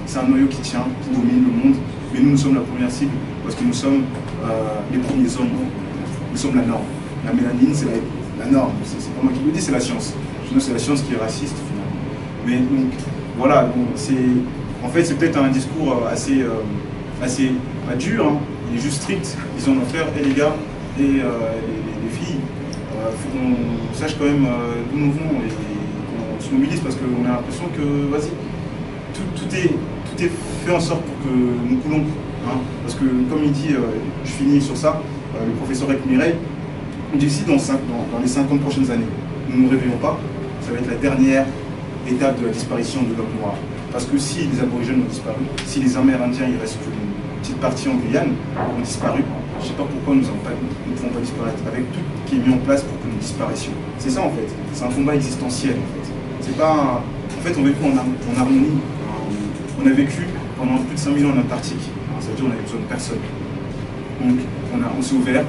c'est un noyau qui tient, qui domine le monde, mais nous sommes la première cible, parce que nous sommes les premiers hommes. Nous sommes la norme. La mélanine, c'est la norme. C'est pas moi qui le dis, c'est la science. Sinon, c'est la science qui est raciste, finalement. Mais donc, voilà, donc, en fait, c'est peut-être un discours assez dur, hein. Il est juste strict. Ils ont nos frères et les gars et les filles. Faut qu'on sache quand même d'où nous venons et qu'on se mobilise, parce qu'on a l'impression que, vas-y, tout est fait en sorte pour que nous coulons. Hein, parce que, comme il dit, je finis sur ça, le professeur Riek Miret, il dit aussi dans les 50 prochaines années, nous ne nous réveillons pas, ça va être la dernière étape de la disparition de l'homme noir. Parce que si les aborigènes ont disparu, si les Amérindiens, il reste qu'une petite partie en Guyane, ont disparu, je ne sais pas pourquoi nous ne pouvons pas disparaître, avec tout qui est mis en place pour que nous disparaissions. C'est ça en fait, c'est un combat existentiel en fait. C'est pas... En fait, on vécu en harmonie. On a vécu pendant plus de 5000 ans en Antarctique. Ça veut dire qu'on n'avait besoin de personne. Donc, on s'est ouvert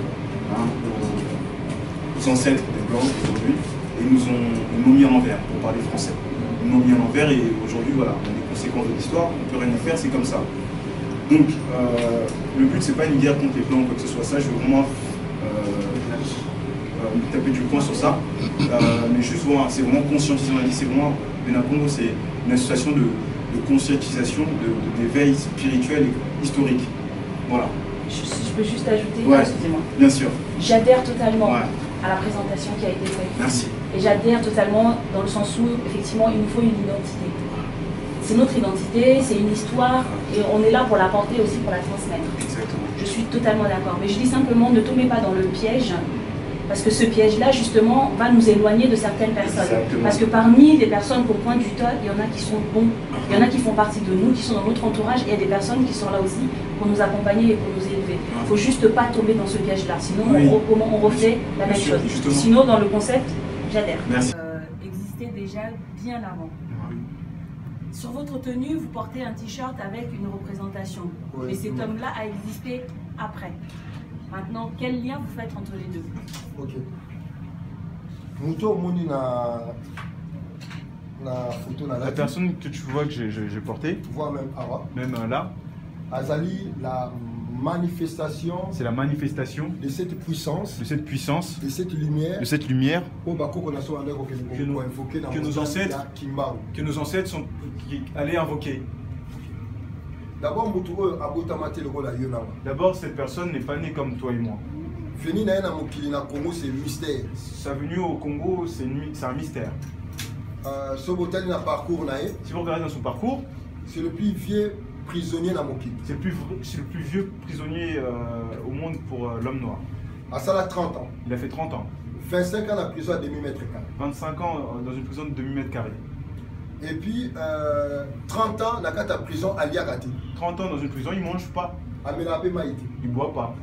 aux ancêtres des Blancs aujourd'hui, et ils nous ont mis à l'envers, pour parler français. Ils nous ont mis à l'envers, et aujourd'hui, voilà, on a des conséquences de l'histoire, on ne peut rien y faire, c'est comme ça. Donc, le but, c'est pas une guerre contre les Blancs ou quoi que ce soit. Ça, je veux vraiment taper du poing sur ça. Mais juste, voilà, c'est vraiment conscientisation. On a dit, c'est vraiment, Benacongo, c'est une association de conscientisation, d'éveil spirituel et historique. Voilà. Je peux juste ajouter, ouais, excusez-moi. Bien sûr. J'adhère totalement Ouais. à la présentation qui a été faite. Merci. Et j'adhère totalement dans le sens où, effectivement, il nous faut une identité. C'est notre identité, c'est une histoire, et on est là pour la porter aussi, pour la transmettre. Exactement. Je suis totalement d'accord. Mais je dis simplement, ne tombez pas dans le piège, parce que ce piège-là, justement, va nous éloigner de certaines personnes. Exactement. Parce que parmi les personnes qu'on pointe du doigt, il y en a qui sont bons, il y en a qui font partie de nous, qui sont dans notre entourage, et il y a des personnes qui sont là aussi pour nous accompagner et pour nous élever. Il ne faut juste pas tomber dans ce piège-là, sinon Oui. on refait la même chose. Justement. Sinon, dans le concept, j'adhère. Merci. Existait déjà bien avant. Sur votre tenue, vous portez un t-shirt avec une représentation. Oui. Mais cet homme-là a existé après. Maintenant, quel lien vous faites entre les deux? Ok. Muto moni na photo na La personne que tu vois que j'ai portée, voit même Awa. même là, Azali, la manifestation c'est la manifestation de cette puissance, de cette puissance, de cette lumière, de cette lumière que nos ancêtres que nos ancêtres allaient invoquer. D'abord, Mutuo abotamate le rôle à Yonawa. D'abord, cette personne n'est pas née comme toi et moi. Veni na na mokili na Congo, c'est mystère. Sa venue au Congo, c'est un mystère. Ce botal na parcours nae, Si vous regardez dans son parcours, c'est le plus vieux prisonnier na mokili. c'est le plus vieux prisonnier au monde pour l'homme noir. À ça, 30 ans. Il a fait 30 ans. 25 ans la prison à demi-mètre carré. 25 ans dans une prison de demi-mètre carré. Et puis, 30 ans na kata prison à Liagati. 30 ans dans une prison, il ne mange pas, À Melape Maïti. il ne boit pas.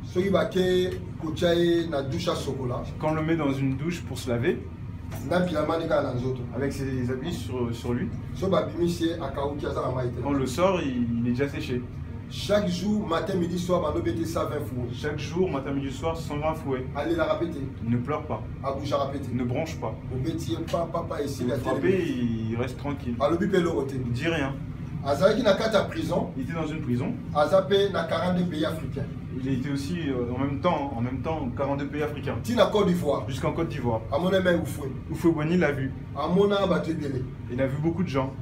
Soki bake kochaye na douche à chocolat. Quand on le met dans une douche pour se laver, Na bilamani ka na nzoto. avec ses habits sur lui, So babimisi akauki aza na maïti. quand on le sort, il est déjà séché. Chaque jour, matin, midi, soir, bando bete 120 fouets. Chaque jour, matin, midi, soir, 120 fouets. Allez la répéter. Il ne pleure pas, À bouche à répéter. il ne bronche pas. Au bêtier, papa ici, Il la est frappé, il reste tranquille. À l'obi peloroté. Il ne dit rien. Azaki na kata prison. Il était dans une prison. Azape na 42 pays africains. Il était aussi en même temps 42 pays africains. Tina Côte d'Ivoire. Jusqu'en Côte d'Ivoire. À mon même fouet. Houphouët-Boigny l'a vu. À mon âme, à te délai. Il a vu beaucoup de gens.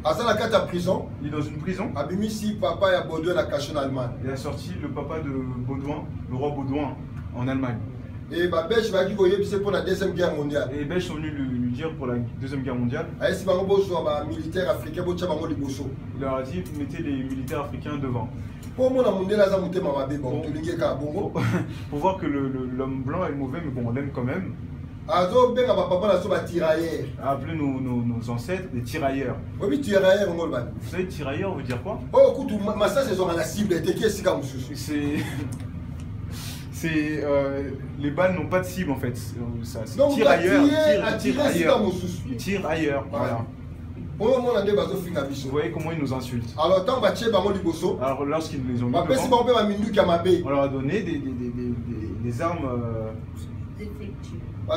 Aza na kata prison. Il est dans une prison. Abimisi, papa ya Baudouin na caché en Allemagne. Il a sorti le papa de Baudouin, le roi Baudouin, en Allemagne. Et Babèche va dire que c'est pour la deuxième guerre mondiale. Et les Belges sont venus lui dire pour la Deuxième Guerre mondiale. Aïe, si bango bosso, militaire africain, bocha bango liboso. Il leur a dit mettez les militaires africains devant. Pour moi, la mondiale, aza mouté mama bon, tu l'ingé ka bongo. Pour voir que l'homme blanc est mauvais, mais bon, on l'aime quand même. Azo benga papa na so ba tirailleur. Appelez nos ancêtres des tirailleurs. Oui, tirailleur on ngol ba. Vous savez, tirailleur veut dire quoi? Oh, écoute, ma ça c'est sur la cible, était qui est si comme sous. C'est les balles n'ont pas de cible en fait. C'est Donc, tirailleur, attirer si comme sous. il tire ailleurs. Voilà. Pour moi, on a des bateaux finga biso. Vous voyez comment ils nous insultent. Alors, tant ba tché bango liboso. Alors lorsqu'ils les ont mis Ba pesi devant, bango ba mindu kamabe. on leur a donné des armes.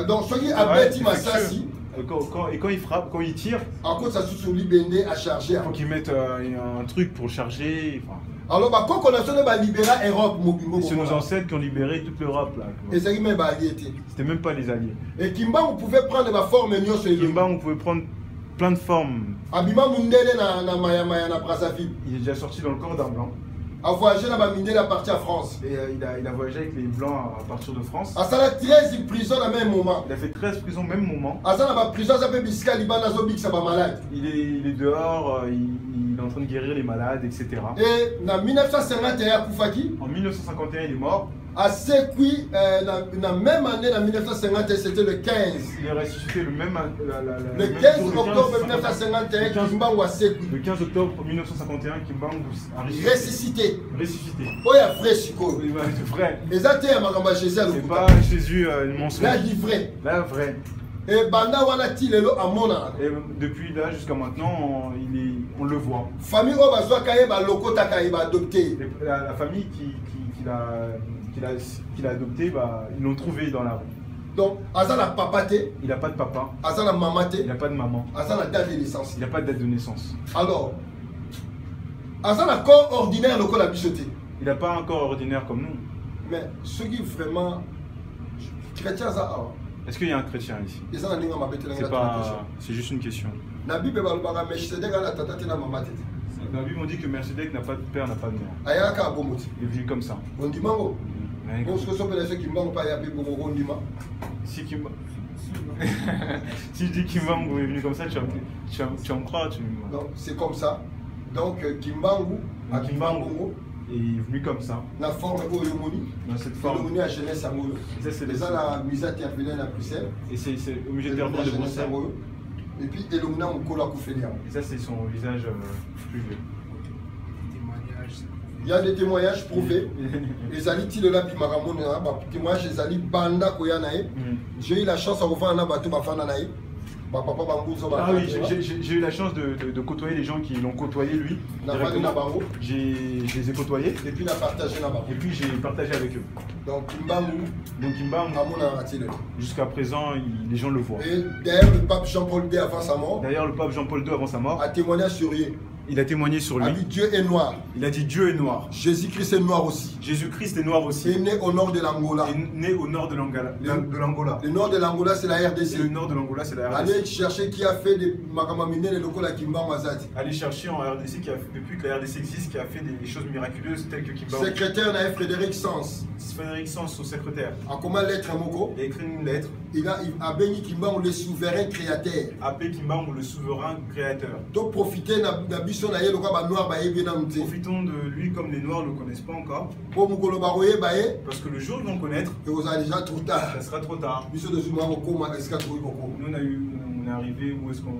Donc, ceux qui ouais, abeti défectueux. masasi, Et quand ils frappent, quand ils tirent, en contre ça sous libende à charger. il faut qu'ils mettent un truc pour charger. Enfin, Alors, bah, quand on a sonné ba libéra Europe mobimbo. c'est nos ancêtres qui ont libéré toute l'Europe là. Et ça qui m'a baguetté. C'était même pas les alliés. Et Kimba, on pouvait prendre ma forme nyo sur Kimba, on pouvait prendre plein de formes. Abima Mundele na Maya na Brazzaville. Il est déjà sorti dans le corps d'un blanc. A voyagé na Mindele à partir à France. Et il a voyagé avec les blancs à partir de France. A ça la 13 prisons à même moment. Il a fait 13 prisons au même moment. A ça la prison ça peut bisca Liban Zobik ça va malade. Il est dehors, il est en train de guérir les malades, etc. Et en 1951 Koufaki, En 1951, il est mort. à Sekui, la même année, en 1951, c'était le 15. Il est ressuscité le même Le même 15 jour, octobre 1951, Kimbangu à Sekui. Le 15 octobre 1951, Kimbangu a Ressuscité. ressuscité. Oh, il y a vrai chico. Oui, c'est vrai. Et ça, c'est un Jésus. C'est pas Jésus le mensonge. Là, il dit vrai. Là, vrai. Et Banda Wana Tilelo à Mona. Et depuis là jusqu'à maintenant, on le voit. Famille Obazoa Kaeba Loko Takaeba adopté. Et la famille qu'il a adopté, bah, ils l'ont trouvé dans la rue. Donc, Azan a papaté, Il n'a pas de papa, Azan a il mamaté, n'a pas de maman, Azan a date de naissance. il n'a pas de date de naissance. Alors, Azan a corps ordinaire le corps la bichoté. Il n'a pas un corps ordinaire comme nous. Mais ceux qui vraiment chrétiens ça, Est-ce qu'il y a un chrétien ici? ils ont un ma bête C'est juste une question. La Bible balbara mais c'est la tata na mamate. Dans la Bible, on dit que Melchizedek n'a pas de père, n'a pas de mère. Ayaka bomoti. Il est venu comme ça. On dit mango. Parce que ce sont ceux qui ne vont pas y appeler Bogoro Ndima. Si je dis Kimbangu est venu comme ça, tu en crois, Donc c'est comme ça. Donc Kimbangu, à Kimbangu, est venu comme ça. La forme Oyomoni. Dans cette forme. Oyomoni à Jeunesse Angolo. Ça c'est la musée interpellée à Bruxelles. Et c'est au musée de Terre-Blanche de Bruxelles. Et puis Elomina Mkola Koufélia. Et ça c'est son visage plus vieux. Il y a des témoignages prouvés. Les aliti de la Bimaramon, des témoignages des aliti Banda Koyanae. J'ai eu la chance de revoir un abattu Bafanae. Ah oui, j'ai eu la chance de côtoyer les gens qui l'ont côtoyé lui. Je les ai côtoyés. Et puis j'ai partagé avec eux. Donc Kimbangu, jusqu'à présent, les gens le voient. Et d'ailleurs, le pape Jean-Paul II avant sa mort, a témoigné sur lui. Il a témoigné sur lui. Il a dit Dieu est noir. Il a dit Dieu est noir. Jésus-Christ est noir aussi. Jésus-Christ est noir aussi. Il est né au nord de l'Angola. Né au nord de l'Angola. Le nord de l'Angola, c'est la RDC. Le nord de l'Angola, c'est la RDC. Allez chercher qui a fait des makamamine les locaux à Kimbangu Azati. Allez chercher en RDC depuis que la RDC existe, qui a fait des choses miraculeuses telles que Kimbangu. Secrétaire n'a Frédéric Sens. Frédéric Sens, son secrétaire. A comment lettre à Moko? Il a écrit une lettre. Il a béni Kimbangu le souverain créateur. Appelé Kimbangu le souverain créateur. Donc profitez d'ambition na yelo ba noir ba yebena mté. Profitons de lui comme les noirs ne le connaissent pas encore. Pour mukolo ba roye ba ye. Parce que le jour où ils vont connaître, et vous allez déjà trop tard. Ça sera trop tard. Biso de Zuma ko ma eska trop ko. Nous on est arrivé où est-ce qu'on